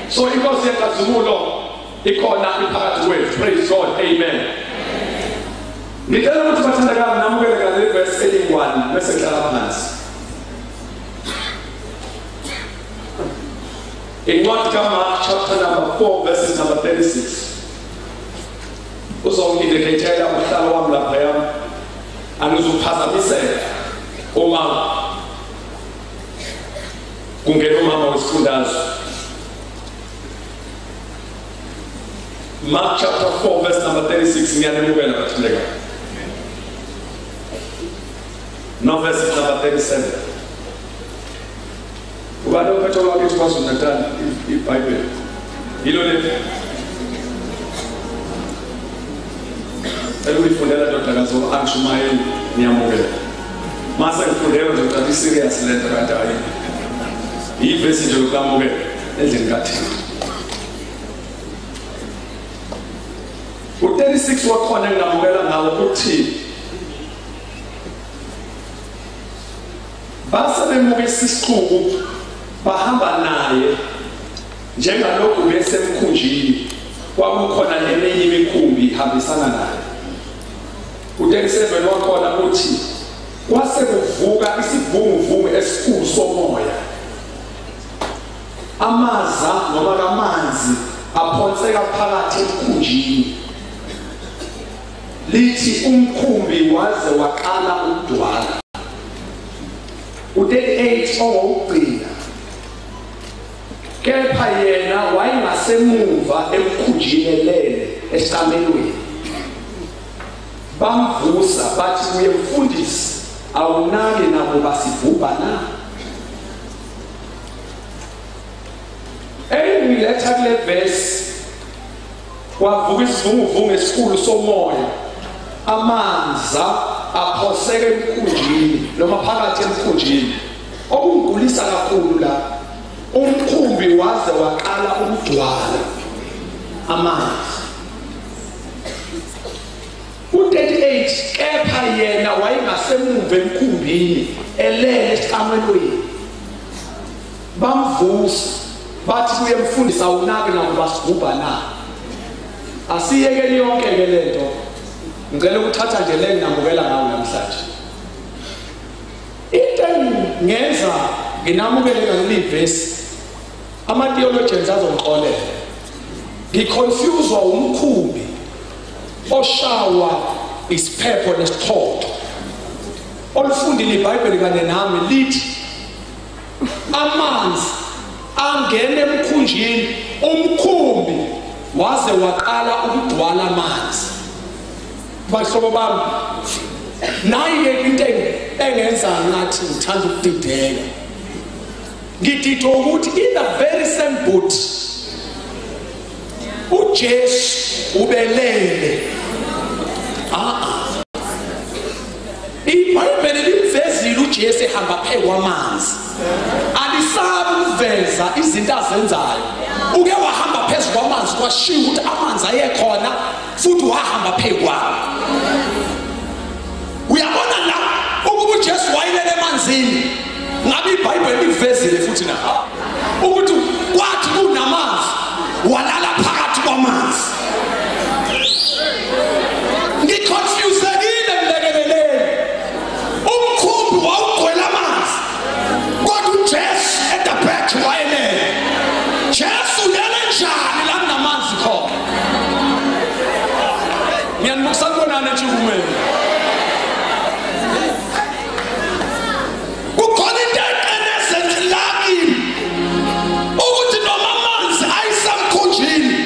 So inkosi yakaZumulo ikhona iphakathi kwethu. Praise God. Amen. Ngicela ukuthi bathandakala namukele ngale verse eyi-1 bese hlala phansi. Incwadi kaMark chapter number 4 verses number 36. Uzongindicatela uhlalo wami laphaya angizuphazamiseka uma kungena umama wesifundazwe. Mark chapter 4 verse number 36 ngiyanemukela bathandeka. No verse number 37. Ubani ophethe wakithi kwaZulu-Natal iBhayibheli yilo le elifundela ndodakazi uAnshumayeli niyamukela mase ngifundela nje serious lento kanti hayi ivesi nje ukamukela endlini kaThixo. U36 wakhona nginamukela ngawo uthi base bemukisa isixuku bahamba naye njengalokhu besemkhunjini kwakukhona neminye imikhumbi ihambisana naye. U37 wakhona uthi kwase kuvuka isivunguvungu esikhulu somoya, amaza noma kamanzi aphonseka phakathi emkhunjini, lithi umkhumbi waze waqala ukudwala. U38 owugcina kepha yena wayengasemuva emkhunjini elele esikamelweni. Bamvusa bathi uye mfundisi, awunake nabo basibhubha na? Engiletha kule verse kwavuka isivunguvungu esikhulu somoya, amanza aphoseka emkhunjini noma phakathi emkhunjini. Okungulisa kakhulu la, umkhumbi waze waqala ukudwala amanzi. U38 kepha yena wayengasemuva emkhumbini elele esikamelweni. Bamvusa bathi kuye mfundisi, awunake nabo basibhubha na? Asiyeke yonke ke lento, ngicela ukuthatha nje le nginamukela ngawo namhlanje. Into ngenza nginamukele ngale verse, ama theologians azongixolela. Ngiconfusewa umkhumbi oshawa isiphepho nesithotho. Olufundile iBhayibheli kanye nami lithi amanzi angene emkhunjini, umkhumbi waze waqala ukudwala amanzi. Bahlobo bami, naye into engenza ngathi ngithanda ukudideka, ngididwa ukuthi in the very same boat uJesu ubelele. iBhayibheli livezile uJesu ehamba phezu kwamanzi, alisabi ukuveza izinto azenzayo. Uke wahamba phezu kwamanzi kwashiya ukuthi amanzi ayekhona futhi wahamba phezu kwawo. Uyabona la ukuba uJesu wayelele emanzini, ngabe iBhayibheli livezile futhi na ukuthi kwathi kunamanzi walala phakathi kwamanzi. Ngiconfusekile mlekeleleni, umkhumbi wawugcwele amanzi kodwa uJesu at the back wayelele. Jesu ulele njani la kunamanzi khona? Ngiyanibukisa kubonana ntshukumeni. Kukhona into eqinezela kimi ukuthi noma amanzi ayisemkhunjini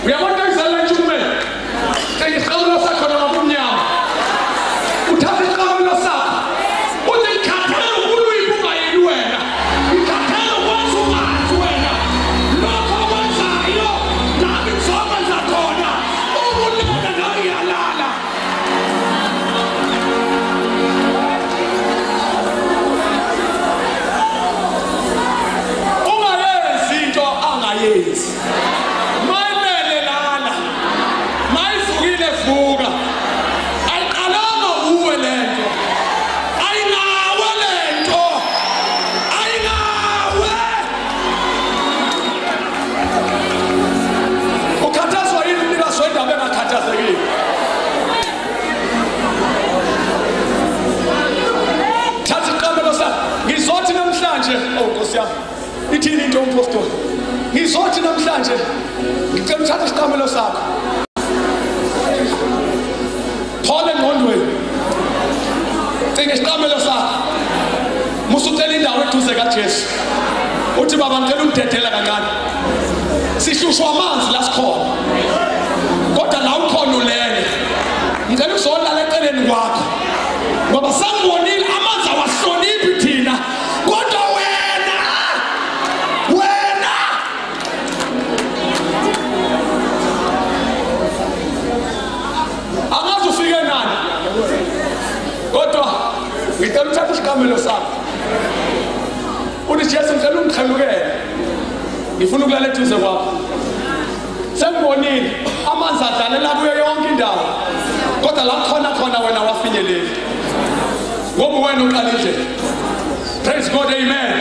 uyabona izala njume iqhamulo sakho nomnyama uthatha iqhamulo sakho uthi ikhathele ukuluyibuka yini wena ikhathele ukwenza umanzi wena lokho wenzayo nami ngizokwenza khona ubulala nawe uyalala ungayenzi into angayenzi ngizothi namhlanje Nkosi yami ithini into umpostoli ngizothi namhlanje ngicela uthathe isiqamelo sakho phole engqondweni cinga isiqamelo sakho musucela indawo eduze kaJesu uthi baba ngicela ungidedela kancane sihlushwa amanzi la sikhona kodwa la ukhona ulele ngicela uzolala eceleni kwakho ngoba sangibonile amanzi awahloniphi thina kodwa wena angazi ufike nani kodwa ngicela uthathe isiqamelo sakho uthi Jesu ngicela ungikhelukele ngifuna ukulala eduze kwakho sengibonile amanzi adalela kuyo yonke indawo kodwa la khona wena wafinyeleli ngoba wena uqala indlela praise God amen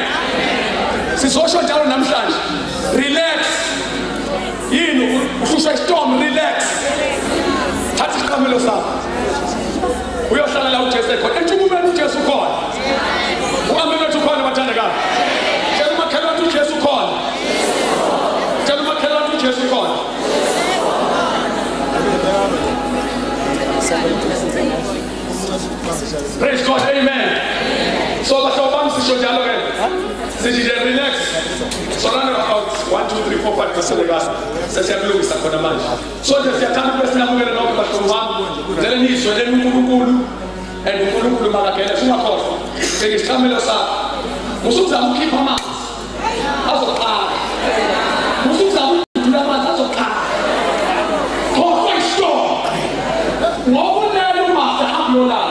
sizosho njalo namhlanje relax yini ushusha istorm relax thatha isiqamelo sakho uyohlala la uJesu ekhona entshubumeni uJesu khona uhambe wethu khona bathandekayo tshela umakhelwane uJesu khona tshela umakhelwane uJesu khona praise God amen so bahlobo sisho njalo ke sithi relax so run about 1 2 3 4 5 kaselekazi sesiyakulungisa khona manje so nje siyathanda ukwesinamukela nonke bahlobo bami ngicela nizwele uNkulunkulu uNkulunkulu makakele singakhohlwa ngesiqamelo sakho musuzama ukhipha amanzi azoqala musuzama ukudlula amanzi azoqala khohlwa istorm ngoba unele uMaster hamlola